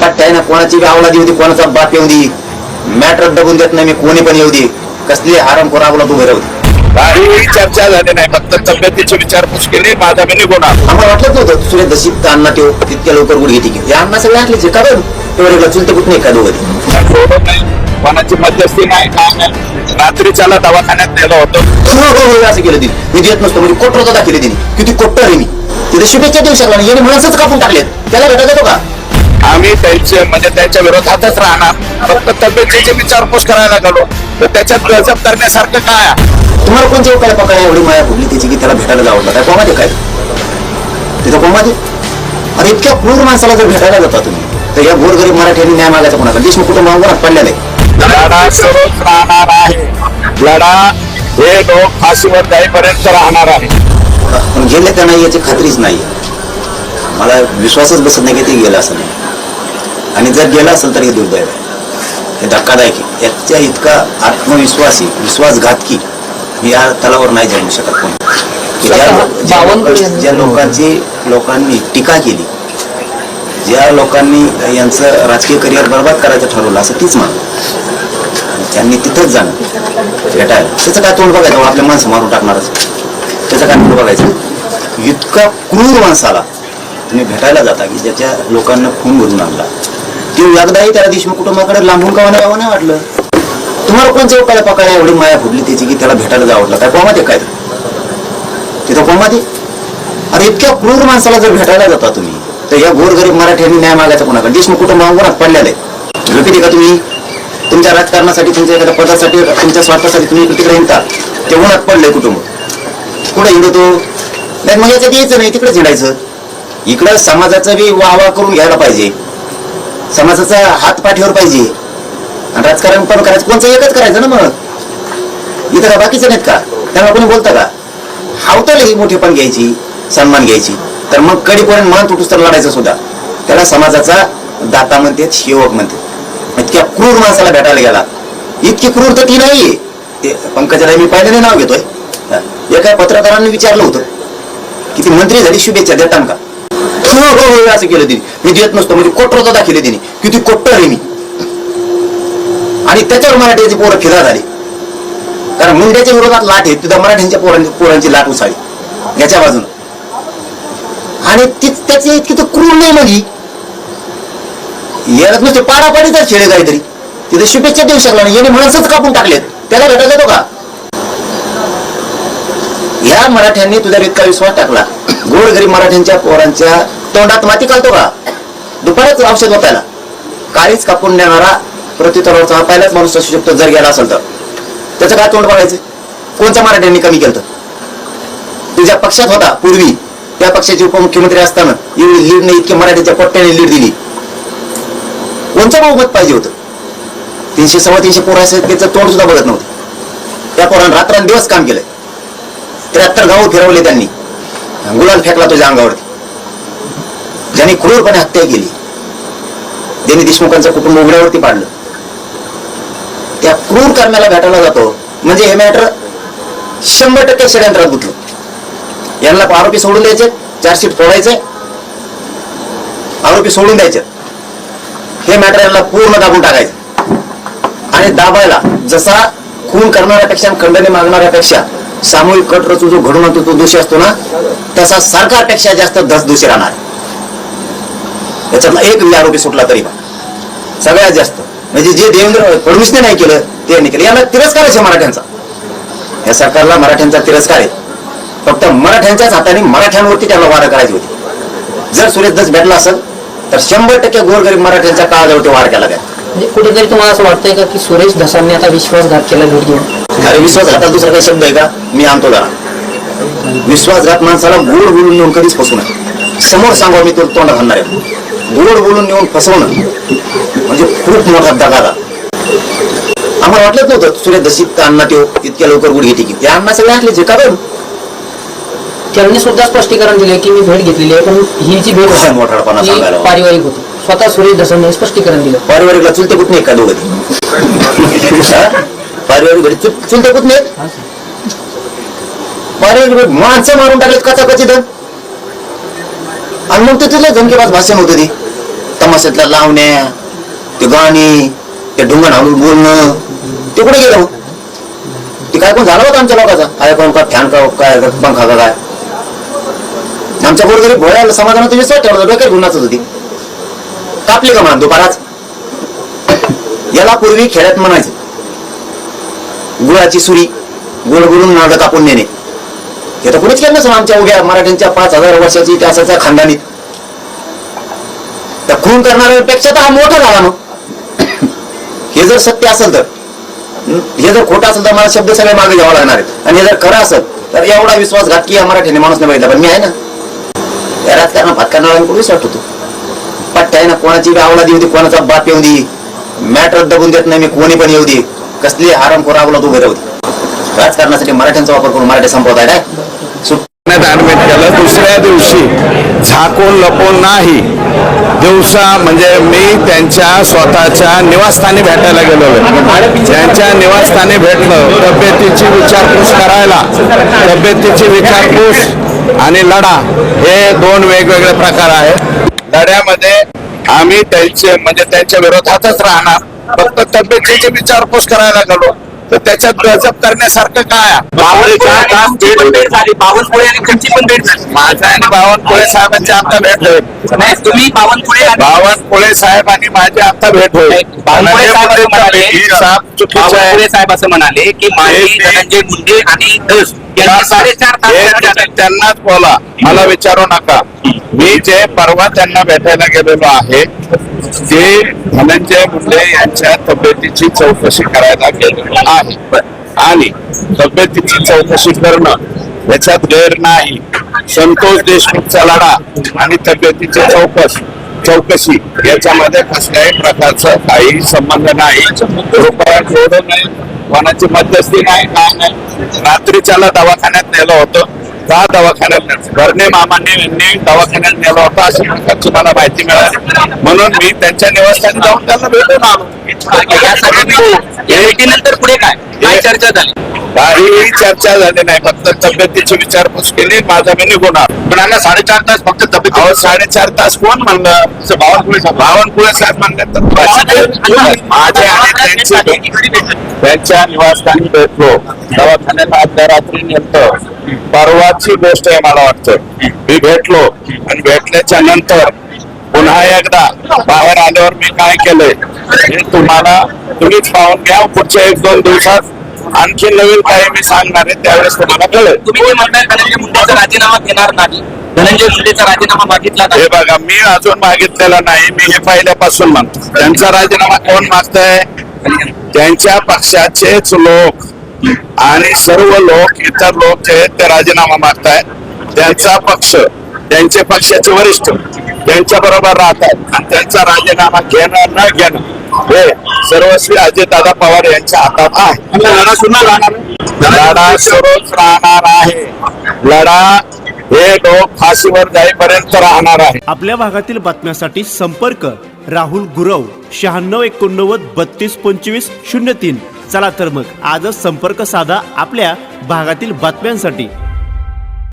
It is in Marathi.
पट्ट्या आहे ना, कोणाची आवला देऊ दे, कोणाचा बाप येऊ दे, मॅटर दबून देत नाही मी, कोणी पण येऊ दे, कसली आरामखोर आवला तू भरवते. काही चर्चा झाली नाही, फक्त तब्येतीची विचारपूस केली, माझा मी निघून आलो. आम्हाला वाटलंच नव्हतं सुरेश दशीत अण्णा ठेव तितक्या लवकर गुडघे टिके अण्णा सगळे आटले का बरं तेवढे चुलते कुठे नाही का दोघं सोडत नाही, कोणाची मध्यस्थी नाही, काय नाही. रात्रीच्याला दवाखान्यात नेलं होतं. असं केलं तिने, मी देत नसतो म्हणजे कोटर दाखवले तिने, किती कोट्टर आहे मी तिथे शुभेच्छा देऊ शकला नाही, याने म्हणूनच कापून टाकलेत, त्याला भेटा देतो का? आम्ही त्यांचे म्हणजे त्यांच्या विरोधातच राहणार, फक्त तब्येतीची विचारपूस करायला गेलो तर त्याच्यात गजब करण्यासारखं काय? तुम्हाला कोणत्या उपाय पकडा एवढी माया फुटली त्याची की त्याला भेटायला जावं काय कोमाते काय तिथं कोमाते? अरे इतक्या क्रूर माणसाला जर भेटायला जाता तुम्ही तर या गोरगरीब मराठ्यांनी न्याय मागायचा कोणाला? देशमुख कुठं मागून पडलेला आहे. लढा सुरूच राहणार आहे, लढा हे लोक फाशीवर जाईपर्यंत राहणार आहे. पण गेले का नाही याची खात्रीच नाही, मला विश्वासच बसत नाही की ते गेलं असं नाही, आणि जर गेला असेल तर हे दुर्दैव आहे, हे धक्कादायक आहे. याच्या इतका आत्मविश्वासी विश्वासघातकी मी या तलावर नाही जाणू शकत कोणी. ज्या लोकांनी टीका केली, ज्या लोकांनी यांचं राजकीय करिअर बर्बाद करायचं ठरवलं असं तीच मान त्यांनी तिथंच जाणं भेटायला, त्याचं काय तोंड बघायचं? आपल्या माणसं मारून टाकणारच, त्याचं काय तोंड बघायचं? इतका क्रूर माणसाला तुम्ही भेटायला जाता की ज्याच्या लोकांना खून भरून आणला, ते एकदाही त्याला देशमुख कुटुंबाकडे लांबून का यावं नाही वाटलं? तुम्हाला कोणत्या उपाय पकडा एवढी माया फुटली त्याची की त्याला भेटायला जावं वाटलं काय? कोमाते काय तिथं कोमाते? अरे इतक्या क्रूर माणसाला जर भेटायला जाता तुम्ही तर या गोरगरीब मराठ्यांनी न्याय मागायचा कोणाकडे? देशमुख कुटुंबावर पडलेलं आहे. झोपी का तुम्ही? तुमच्या राजकारणासाठी, तुमच्या एखाद्या पदासाठी, तुमच्या स्वार्थासाठी तुम्ही तिकडे हिंडता, ते उन्हात पडलंय कुटुंब. कुठे हिंडतो नाही, मग याच्यात यायचं नाही, तिकडेच हिंडायचं. इकडं समाजाचा बी वाहवा करून घ्यायला पाहिजे, समाजाचा हात पाठीवर पाहिजे, आणि राजकारण पण करायचं कोणचं एकच करायचं ना. मग इथं का बाकीचं नाहीत का? त्यांना कोणी बोलतं का? हावताल ही मोठी पण घ्यायची, सन्मान घ्यायची, तर मग कडीपर्यंत मान तुटूस तर लढायचं सुद्धा. त्याला समाजाचा दाता म्हणते, सेवक म्हणते. इतक्या क्रूर माणसाला भेटायला गेला, इतकी क्रूर तर ती नाहीये. ते पंकजाला मी पहिल्याने नाव घेतोय, एका पत्रकारांनी विचारलं होतं किती मंत्री झाली शुभेच्छा देताना का? हो असं केलं तिने, मी देत नसतो म्हणजे कोटर दाखवले तिने, किती कोट्टर आहे मी. आणि त्याच्यावर मराठ्याची पोरं फिरा झाली, कारण मुंड्याच्या विरोधात लाट आहे, तिथं मराठ्यांच्या पोरांची लाट उसाळी याच्या बाजून. आणि त्याची इतकी तर क्रूर नाही मग येत नसते, पाडापाडीचा खेळ आहे काहीतरी, तिथे शुभेच्छा देऊ शकला नाही, याने म्हणूनच कापून टाकलेत, त्याला भेटायला येतो का? या मराठ्यांनी तुझ्या इतका विश्वास टाकला, गोरगरीब मराठ्यांच्या पोरांच्या तोंडात माती घालतो का? दुपारच औषध वापायला काळीच कापून देणारा प्रत्युत्तरावरचा हा पहिलाच माणूस असू शकतो जर गेला असेल तर. त्याचं काय तोंड बघायचं? कोणत्या मराठ्यांनी कमी केलं? तुझ्या पक्षात होता पूर्वी, त्या पक्षाचे उपमुख्यमंत्री असताना एवढी लीड नाही, इतकी मराठीच्या पोट्ट्याने लीड दिली. कोणचं बहुमत पाहिजे होतं? 300 सव्वा 300 पोरं असेल, त्याचं तोंड सुद्धा बघत नव्हतं. त्या पोरांना रात्रंदिवस काम केलंय, 73 गावं फिरवले त्यांनी, गुलाल फेकला तुझ्या अंगावरती. ज्यांनी क्रूरपणे हत्या केली, ज्यांनी देशमुखांचं कुटुंब उघड्यावरती पाडलं, त्या क्रूर कर्म्याला भेटायला जातो म्हणजे हे मॅटर 100% षडयंत्रात गुंतलं. यांना आरोपी सोडून द्यायचे, चार्जशीट फोडायचे, आरोपी सोडून द्यायचे, हे मॅटर यांना पूर्ण दाबून टाकायचं. आणि दाबायला जसा खून करणाऱ्यापेक्षा, खंडणी मागणाऱ्यापेक्षा सामूहिक कट रचून जो घडून आणतो तो दोषी असतो ना, तसा सरकारपेक्षा जास्त दोषी राहणार. याच्यातला एक आरोपी सुटला तरी सगळ्यात जास्त म्हणजे जे देवेंद्र फडणवीसने नाही केलं ते नाही केलं. याला तिरस्कार आहे मराठ्यांचा, या सरकारला मराठ्यांचा तिरस्कार आहे. फक्त मराठ्यांच्याच हाताने मराठ्यांवरती त्याला वार करायची होती. जर सुरेश दस भेटला असेल तर 100% गोरगरीब मराठ्यांच्या काळाजवळ वार केला गया. म्हणजे कुठेतरी तुम्हाला असं वाटतंय का की सुरेश धसांनी आता विश्वासघात केला भेट घेऊन? अरे विश्वासघातात दुसरा काही शब्द आहे का? मी आणतो जरा. विश्वासघात माणसाला गोड बोलून नेऊन कधीच फसवू नये. समोर सांगा, मी तो तोंड घालणार आहे. गोड बोलून नेऊन फसवणं म्हणजे खूप मोठा दगादा. आम्हाला वाटलंच नव्हतं सुरेश दशीत अण्णा ठेव इतक्या लवकर गुडघे टिके. ते अण्णा सगळे असले जे कारण त्यांनी सुद्धा स्पष्टीकरण दिले की मी भेट घेतलेली आहे, पण ही जी भेट मोठापणा सांगायला पारिवारिक होती. स्वतः सुरेश धसांनी स्पष्टीकरण दिलं. पारिवारिकला चुलते कुठ नाही का दोघं? पारिवारिक चुलते कुठ नाही, पारिवारिक माणसं मारून टाकलेत कचाकची. आणि मग ते तुला धमकेबाज भाषण होतं ते तमाशातल्या लावण्या, ते गाणी, ते ढुंगण हळून बोलणं, ते कुठे गेलं? ते काय कोण झालं होतं आमच्या लोकांचा? काय कोण का फॅन का काय पंखा का काय? आमच्या बरोबर भोळ्या समाधानात विश्वास ठेवला, डोक्यात गुन्हाच होती. कापली का म्हणा दुपाराच? याला पूर्वी खेड्यात म्हणायचं गुळाची सुरी, गोड गुळून नाग कापून नेणे. हे तर कुणीच केलं नसेल आमच्या उभ्या मराठ्यांच्या 5000 वर्षाची इतिहासाच्या खानदानीत. त्या खून करणाऱ्यापेक्षा तर हा मोठा झाला मग. हे जर सत्य असेल तर, हे जर खोटं असेल तर मला शब्द सगळे मागे घ्यावा लागणार आहेत. आणि हे जर खरं असेल तर एवढा विश्वासघात की या मराठीने माणूस नाही बघितला, पण मी आहे ना. या राजकारण भात करणारा कुठे विश्वास होतो? पट्ट्या आहे ना, कोणाची आवला देऊ दे, कोणाचा बाप येऊ दे, मॅटर दबून देत नाही मी, कोणी पण येऊ दे, कसली हरामखोर आवला तू राहू दे. राजकारणासाठी मराठ्यांचा वापर करून मराठी संपवत आहे. ऍडमिट केलं. दुसऱ्या दिवशी झाकून लपून नाही, दिवसा म्हणजे मी त्यांच्या स्वतःच्या निवासस्थानी भेटायला गेलो. त्यांच्या निवासस्थानी भेटलं, तब्येतीची विचारपूस करायला. तब्येतीची विचारपूस आणि लढा हे दोन वेगवेगळे प्रकार आहेत. लढ्यामध्ये आम्ही त्यांच्या विरोधातच राहणार. फक्त तब्येतीची विचारपूस करायला गेलो तर त्याच्यात गजब करण्यासारखं काय? बावनकुळे आणि तुमची पण भेट झाली. माझा आणि बावनकुळे साहेबांची आता भेट होईल. तुम्ही बावनकुळे साहेब आणि माझी आता भेट होईल. बावनकुळे साहेब असं म्हणाले की माजी धनंजय मुंडे आणि धस यांनी 4.5 तास त्यांनाच बोला, मला विचारू नका. मी जे परवा त्यांना भेटायला गेलेलो आहे ते धनंजय मुंडे यांच्या तब्येतीची चौकशी करायला गेलेलो आहे. आणि तब्येतीची चौकशी करणं याच्यात गैर नाही. संतोष देशमुखचा लढा आणि तब्येतीची चौकशी याच्यामध्ये कसल्याही प्रकारचा काही संबंध नाही. रुपया जोडून नाही, कोणाची मध्यस्थी नाही, काय नाही. रात्रीच्याला दवाखान्यात नेलं होतं. का दवाखान्यात भरणे मामांनी दवाखान्यात नेलं होतं अशी प्रकारची मला माहिती मिळाली. म्हणून मी त्यांच्या निवासस्थानी जाऊन त्यांना भेटून आलो. या भेटीनंतर पुढे काय चर्चा झाली? काहीही चर्चा झाली नाही. फक्त तब्येतीची विचारपूस केली, माझा मी निघून आलो. पण 4.5 तास फक्त तब्येत. 4.5 तास कोण म्हणलं? बावनकुळे साहेब म्हणले तर माझे आणि त्यांच्या निवासस्थानी भेटलो. दवाखान्यात आजच्या रात्री नेलं. परवाची गोष्ट आहे मला वाटतं. मी भेटलो आणि भेटल्याच्या नंतर पुन्हा एकदा बाहेर आल्यावर मी काय केलंय हे तुम्हीच पाहून घ्या. पुढच्या 1-2 दिवसात आणखी नवीन काही मी सांगणार आहे, त्यावेळेस तुम्हाला कळेल. तुम्ही जे म्हणताय धनंजय मुंडेचा राजीनामा घेणार नाही, धनंजय मुंडेचा राजीनामा मागितला नाही. हे बघा, मी अजून मागितलेला नाही. मी हे पहिल्यापासून म्हणतो. त्यांचा राजीनामा कोण मागतंय? त्यांच्या पक्षाचेच लोक आणि सर्व लोक, इतर लोक जे आहेत ते राजीनामा मागतायत. त्यांचा पक्ष, त्यांचे पक्षाचे वरिष्ठ त्यांच्या बरोबर राहतात आणि त्यांचा राजीनामा घेणं न घेणं हे सर्वस्वी अजितदादा पवार यांच्या हातात आहे. लढा सुरूच राहणार आहे. लढा हे लोक फाशीवर जाईपर्यंत राहणार आहे. आपल्या भागातील बातम्यांसाठी संपर्क राहुल गुरव 9689 3225 03. चला तर मग आजच संपर्क साधा आपल्या भागातील बातम्यांसाठी.